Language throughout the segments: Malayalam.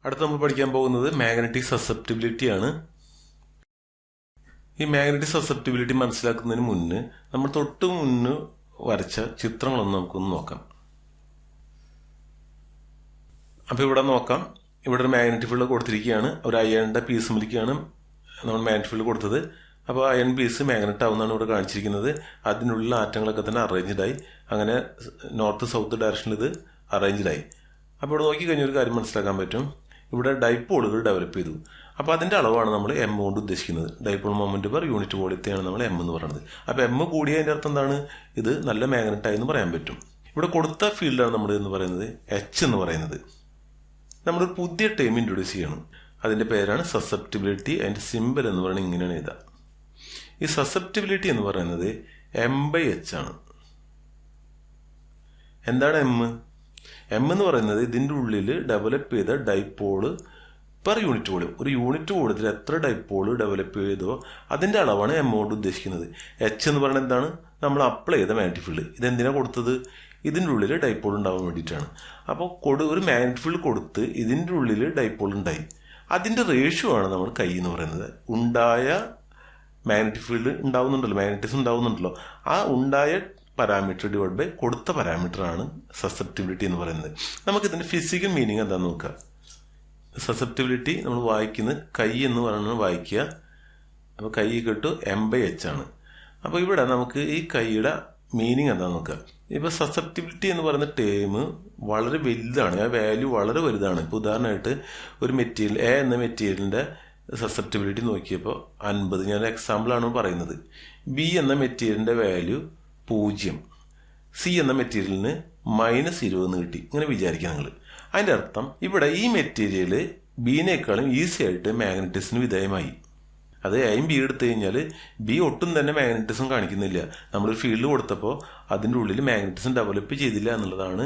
അടുത്ത നമ്മൾ പഠിക്കാൻ പോകുന്നത് മാഗ്നറ്റിക് സസെപ്റ്റിബിലിറ്റി ആണ്. ഈ മാഗ്നറ്റിക് സസെപ്റ്റിബിലിറ്റി മനസ്സിലാക്കുന്നതിന് മുന്നേ നമ്മൾ തൊട്ട് മുന്ന് വരച്ച ചിത്രങ്ങളൊന്നും നമുക്കൊന്ന് നോക്കാം. അപ്പൊ ഇവിടെ നോക്കാം. ഇവിടെ ഒരു മാഗ്നറ്റിക് ഫീൽഡ് കൊടുത്തിരിക്കുകയാണ്. ഒരു അയണിന്റെ പീസ് മുലിക്കാണ് നമ്മൾ മാഗ്നറ്റിക് ഫീൽഡ് കൊടുത്തത്. അപ്പോൾ അയൺ പീസ് മാഗ്നറ്റ് ആവുന്നതാണ് ഇവിടെ കാണിച്ചിരിക്കുന്നത്. അതിനുള്ള ആറ്റങ്ങളൊക്കെ തന്നെ അറേഞ്ച്ഡായി, അങ്ങനെ നോർത്ത് സൗത്ത് ഡയറക്ഷനിൽ ഇത് അറേഞ്ച്ഡായി. അപ്പോൾ ഇവിടെ നോക്കിക്കഴിഞ്ഞാൽ ഒരു കാര്യം മനസ്സിലാക്കാൻ പറ്റും. ഇവിടെ ഡൈപോളുകൾ ഡെവലപ്പ് ചെയ്തു. അപ്പോൾ അതിന്റെ അളവാണ് നമ്മൾ എം കൊണ്ട് ഉദ്ദേശിക്കുന്നത്. ഡൈപോൾ മൊമെന്റ് പെർ യൂണിറ്റ് വോളിയത്തെയാണ് നമ്മൾ എം എന്ന് പറയുന്നത്. അപ്പോൾ എം കൂടിയതിന്റെ അർത്ഥം എന്താണ്? ഇത് നല്ല മാഗ്നറ്റ് ആയി എന്ന് പറയാൻ പറ്റും. ഇവിടെ കൊടുത്ത ഫീൽഡാണ് നമ്മൾ എന്ന് പറയുന്നത് എച്ച് എന്ന് പറയുന്നത്. നമ്മളൊരു പുതിയ ടേം ഇൻട്രൊഡ്യൂസ് ചെയ്യണം. അതിന്റെ പേരാണ് സസെപ്റ്റിബിലിറ്റി. അതിന്റെ സിമ്പിൾ എന്ന് പറയുന്നത് ഇങ്ങനെയാണ് എഴുതാം. ഈ സസെപ്റ്റിബിലിറ്റി എന്ന് പറയുന്നത് എം ബൈ എച്ച് ആണ്. എന്താണ് എം? എം എന്ന് പറയുന്നത് ഇതിന്റെ ഉള്ളിൽ ഡെവലപ്പ് ചെയ്ത ഡൈപോള് പെർ യൂണിറ്റ് വോളിയം. ഒരു യൂണിറ്റ് വോളിയത്തിൽ എത്ര ഡൈപോള് ഡെവലപ്പ് ചെയ്തോ അതിന്റെ അളവാണ് എം കൊണ്ട് ഉദ്ദേശിക്കുന്നത്. എച്ച് എന്ന് പറയുന്നത് എന്താണ്? നമ്മൾ അപ്ലൈ ചെയ്ത മാഗ്നറ്റിക് ഫീൽഡ്. ഇതെന്തിനാ കൊടുത്തത്? ഇതിന്റെ ഉള്ളിൽ ഡൈപോൾ ഉണ്ടാവാൻ വേണ്ടിയിട്ടാണ്. അപ്പോൾ ഒരു മാഗ്നറ്റിക് ഫീൽഡ് കൊടുത്ത് ഇതിന്റെ ഉള്ളിൽ ഡൈപോൾ ഉണ്ടായി. അതിന്റെ റേഷ്യോ ആണ് നമ്മൾ കൈ എന്ന് പറയുന്നത്. ഉണ്ടായ മാഗ്നറ്റിക് ഫീൽഡ് ഉണ്ടാവുന്നുണ്ടല്ലോ, മാഗ്നറ്റിസം ഉണ്ടാവുന്നുണ്ടല്ലോ, ആ ഉണ്ടായ പാരാമീറ്റർ ഡിവൈഡ് ബൈ കൊടുത്ത പാരാമീറ്റർ ആണ് സസെപ്റ്റിബിലിറ്റി എന്ന് പറയുന്നത്. നമുക്ക് ഇതിന്റെ ഫിസിക്കൽ മീനിങ് എന്താണെന്ന് നോക്കാം. സസെപ്റ്റിബിലിറ്റി നമ്മൾ വായിക്കുന്നത് കൈ എന്ന് പറയുന്നത് വായിക്കുക. അപ്പോൾ കൈ കിട്ടു എം ബൈ എച്ച് ആണ്. അപ്പോൾ ഇവിടെ നമുക്ക് ഈ കൈയുടെ മീനിങ് എന്താണെന്ന് നോക്കാം. ഇപ്പൊ സസെപ്റ്റിബിലിറ്റി എന്ന് പറയുന്ന ടേം വളരെ വലുതാണ്. ആ വാല്യൂ വളരെ വലുതാണ്. ഇപ്പൊ ഉദാഹരണമായിട്ട് ഒരു മെറ്റീരിയൽ എ എന്ന മെറ്റീരിയലിന്റെ സസെപ്റ്റിബിലിറ്റി നോക്കിയപ്പോൾ 50. ഞാൻ എക്സാമ്പിൾ ആണ് പറയുന്നത്. ബി എന്ന മെറ്റീരിയലിന്റെ വാല്യൂ 0, സി എന്ന മെറ്റീരിയലിന് -20 കിട്ടി. ഇങ്ങനെ വിചാരിക്കുക നിങ്ങൾ. അതിന്റെ അർത്ഥം ഇവിടെ ഈ മെറ്റീരിയല് ബിനേക്കാളും ഈസി ആയിട്ട് മാഗ്നറ്റിസിന് വിധേയമായി. അത് എയും ബി എടുത്തു കഴിഞ്ഞാൽ ബി ഒട്ടും തന്നെ മാഗ്നറ്റിസം കാണിക്കുന്നില്ല. നമ്മളൊരു ഫീൽഡ് കൊടുത്തപ്പോൾ അതിൻ്റെ ഉള്ളിൽ മാഗ്നറ്റിസം ഡെവലപ്പ് ചെയ്തില്ല എന്നുള്ളതാണ്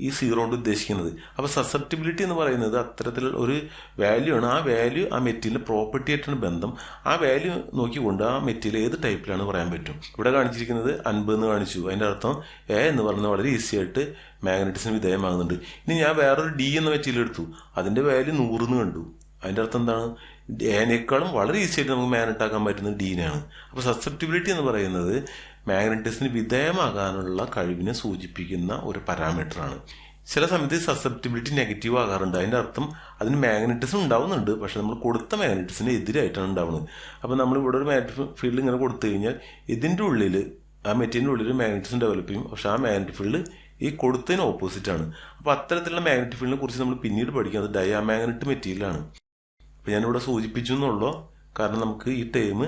ഈ സീറോ കൊണ്ട് ഉദ്ദേശിക്കുന്നത്. അപ്പോൾ സസെപ്റ്റിബിലിറ്റി എന്ന് പറയുന്നത് അത്തരത്തിൽ ഒരു വാല്യൂ ആണ്. ആ വാല്യൂ ആ മെറ്റീരിയലിന്റെ പ്രോപ്പർട്ടി ആയിട്ടാണ് ബന്ധം. ആ വാല്യൂ നോക്കിക്കൊണ്ട് ആ മെറ്റീരിയൽ ഏത് ടൈപ്പിലാണ് പറയാൻ പറ്റും. ഇവിടെ കാണിച്ചിരിക്കുന്നത് 50 എന്ന് കാണിച്ചു. അതിന്റെ അർത്ഥം എ എന്ന് പറയുന്നത് വളരെ ഈസി ആയിട്ട് മാഗ്നറ്റിസിന് വിധേയമാകുന്നുണ്ട്. ഇനി ഞാൻ വേറൊരു ഡി എന്ന മെറ്റീരിയൽ എടുത്തു, അതിന്റെ വാല്യൂ 100 എന്ന് കണ്ടു. അതിന്റെ അർത്ഥം എന്താണ്? എനേക്കാളും വളരെ ഈസി ആയിട്ട് നമുക്ക് മാഗ്നറ്റ് ആക്കാൻ പറ്റുന്നത് ഡീനാണ്. അപ്പൊ സസെപ്റ്റിബിലിറ്റി എന്ന് പറയുന്നത് മാഗ്നറ്റിസിന് വിധേയമാകാനുള്ള കഴിവിനെ സൂചിപ്പിക്കുന്ന ഒരു പാരാമീറ്റർ ആണ്. ചില സമയത്ത് സസെപ്റ്റിബിലിറ്റി നെഗറ്റീവ് ആകാറുണ്ട്. അതിന്റെ അർത്ഥം അതിന് മാഗ്നറ്റിസം ഉണ്ടാവുന്നുണ്ട്, പക്ഷെ നമ്മൾ കൊടുത്ത മാഗ്നറ്റിസിന് എതിരായിട്ടാണ് ഉണ്ടാവുന്നത്. അപ്പൊ നമ്മൾ ഇവിടെ ഒരു മാഗ്നറ്റിക് ഫീൽഡ് ഇങ്ങനെ കൊടുത്തു കഴിഞ്ഞാൽ ഇതിന്റെ ഉള്ളിൽ ആ മെറ്റീരിയലിന്റെ ഉള്ളിൽ മാഗ്നറ്റിസം ഡെവലപ്പ് ചെയ്യും, പക്ഷെ ആ മാഗ്നറ്റിക് ഫീൽഡ് ഈ കൊടുത്തതിന് ഓപ്പോസിറ്റ് ആണ്. അപ്പൊ അത്തരത്തിലുള്ള മാഗ്നറ്റിക് ഫീൽഡിനെ കുറിച്ച് നമ്മൾ പിന്നീട് പഠിക്കുന്നത് ഡയാമാഗ്നറ്റ് മെറ്റീരിയൽ ആണ്. അപ്പൊ ഞാനിവിടെ സൂചിപ്പിച്ചു എന്നുള്ളൂ, കാരണം നമുക്ക് ഈ ടേം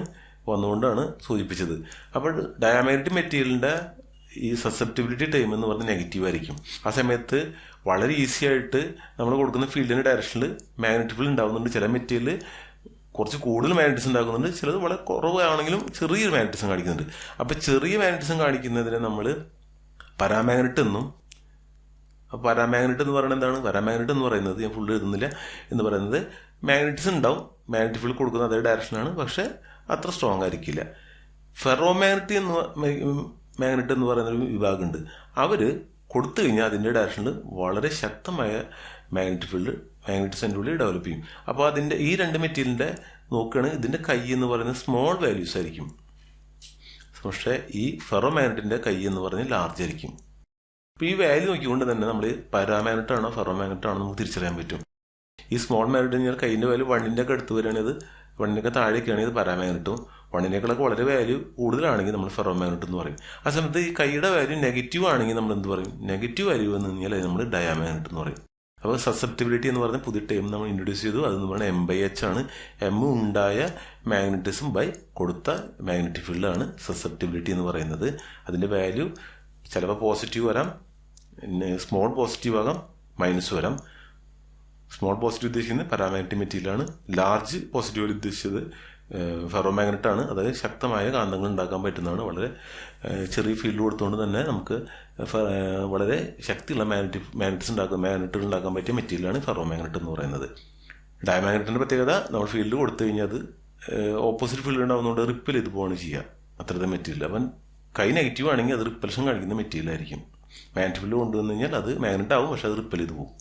വന്നുകൊണ്ടാണ് സൂചിപ്പിച്ചത്. അപ്പോൾ ഡയാമാഗ്നറ്റിക് മെറ്റീരിയലിന്റെ ഈ സസെപ്റ്റിബിലിറ്റി ടൈം എന്ന് പറഞ്ഞാൽ നെഗറ്റീവ് ആയിരിക്കും. ആ സമയത്ത് വളരെ ഈസി ആയിട്ട് നമ്മൾ കൊടുക്കുന്ന ഫീൽഡിന്റെ ഡയറക്ഷനിൽ മാഗ്നറ്റിക് ഫീൽഡ് ഉണ്ടാവുന്നുണ്ട്. ചില മെറ്റീരിയൽ കുറച്ച് കൂടുതൽ മാഗ്നറ്റിസം ഉണ്ടാക്കുന്നുണ്ട്, ചിലത് വളരെ കുറവാണെങ്കിലും ചെറിയൊരു മാഗ്നറ്റിസം കാണിക്കുന്നുണ്ട്. അപ്പൊ ചെറിയ മാഗ്നറ്റിസം കാണിക്കുന്നതിനെ നമ്മൾ പാരാമാഗ്നറ്റ് എന്നും, പാരാമാഗ്നറ്റ് എന്ന് പറയുന്നത് എന്താണ്? പാരാമാഗ്നറ്റ് എന്ന് പറയുന്നത്, ഞാൻ ഫുള്ള് എഴുതുന്നില്ല, എന്ന് പറയുന്നത് മാഗ്നറ്റിസം ഉണ്ടാവും, മാഗ്നറ്റിക് ഫീൽഡ് കൊടുക്കുന്ന അതേ ഡയറക്ഷനാണ്, പക്ഷെ അത്ര സ്ട്രോങ് ആയിരിക്കില്ല. ഫെറോമാഗ്നറ്റ് എന്ന് പറയുന്ന ഒരു വിഭാഗമുണ്ട്. അവര് കൊടുത്തു കഴിഞ്ഞാൽ അതിന്റെ ഡയറക്ഷനിൽ വളരെ ശക്തമായ മാഗ്നറ്റിക് ഫീൽഡ് മാഗ്നറ്റിസത്തിന്റെ ഉള്ളിൽ ഡെവലപ്പ് ചെയ്യും. അപ്പോൾ അതിന്റെ ഈ രണ്ട് മെറ്റീരിയലിന്റെ നോക്കുകയാണെങ്കിൽ ഇതിന്റെ കൈ എന്ന് പറയുന്നത് സ്മോൾ വാല്യൂസ് ആയിരിക്കും, പക്ഷെ ഈ ഫെറോമാഗ്നറ്റിന്റെ കൈ എന്ന് പറഞ്ഞാൽ ലാർജ് ആയിരിക്കും. അപ്പൊ ഈ വാല്യൂ നോക്കിക്കൊണ്ട് തന്നെ നമ്മൾ പാരാമാഗ്നറ്റ് ആണോ ഫെറോമാഗ്നറ്റ് ആണോ നമുക്ക് തിരിച്ചറിയാൻ പറ്റും. ഈ സ്മോൾ മാഗ്നറ്റ് കഴിഞ്ഞാൽ കൈയിന്റെ വാല്യൂ 1ന്റെ ഒക്കെ അടുത്ത് വരികയാണെങ്കിൽ 1ന്റെ താഴേക്കാണെങ്കിൽ ഇത് പാരാമാഗ്നറ്റും, 1നേക്കാളൊക്കെ വളരെ വാല്യൂ കൂടുതലാണെങ്കിൽ നമ്മൾ ഫെറോമാഗ്നറ്റ് എന്ന് പറയും. ആ സമയത്ത് ഈ കൈയുടെ വാല്യൂ നെഗറ്റീവ് ആണെങ്കിൽ നമ്മൾ എന്ത് പറയും? നെഗറ്റീവ് വാല്യൂ എന്ന് കഴിഞ്ഞാൽ നമ്മൾ ഡയാമാഗ്നറ്റ് എന്ന് പറയും. അപ്പോൾ സസെപ്റ്റിബിലിറ്റി എന്ന് പറഞ്ഞ പുതിയ ടേം നമ്മൾ ഇൻട്രൊഡ്യൂസ് ചെയ്തു. അതെന്ന് പറഞ്ഞാൽ എം ബൈ എച്ച് ആണ്. എം ഉണ്ടായ മാഗ്നറ്റിസം ബൈ കൊടുത്ത മാഗ്നറ്റിക് ഫീൽഡ് ആണ് സസെപ്റ്റിബിലിറ്റി എന്ന് പറയുന്നത്. അതിന്റെ വാല്യൂ ചിലപ്പോൾ പോസിറ്റീവ് വരാം, സ്മോൾ പോസിറ്റീവ് ആകാം, മൈനസ് വരാം. സ്മോൾ പോസിറ്റീവ് ഉദ്ദേശിക്കുന്നത് പാരാമാഗ്നറ്റിക് മെറ്റീരിയലാണ്. ലാർജ് പോസിറ്റീവ് ഉദ്ദേശിച്ചത് ഫെറോമാഗ്നറ്റ് ആണ്. അതായത് ശക്തമായ കാന്തങ്ങൾ ഉണ്ടാക്കാൻ പറ്റുന്നതാണ്. വളരെ ചെറിയ ഫീൽഡ് കൊടുത്തുകൊണ്ട് തന്നെ നമുക്ക് വളരെ ശക്തിയുള്ള മാഗ്നറ്റുകൾ ഉണ്ടാക്കാൻ പറ്റിയ മെറ്റീരിയലാണ് ഫെറോമാഗ്നറ്റ് എന്ന് പറയുന്നത്. ഡയമാഗ്നറ്റിന്റെ പ്രത്യേകത, നമ്മൾ ഫീൽഡ് കൊടുത്തു കഴിഞ്ഞാൽ അത് ഓപ്പോസിറ്റ് ഫീൽഡ് ഉണ്ടാവുന്നതുകൊണ്ട് റിപ്പൽ ചെയ്ത് പോവാണ് ചെയ്യുക അത്രത്തെ മെറ്റീരിയൽ. അവൻ കൈ നെഗറ്റീവ് ആണെങ്കിൽ അത് റിപ്പൽഷൻ കാണിക്കുന്ന മെറ്റീരിയൽ ആയിരിക്കും. മാഗ്നറ്റിക് ഫീൽഡ് കൊണ്ടുവന്നു കഴിഞ്ഞാൽ അത് മാഗ്നറ്റ് ആവും, പക്ഷെ അത് റിപ്പൽ ചെയ്ത് പോകും.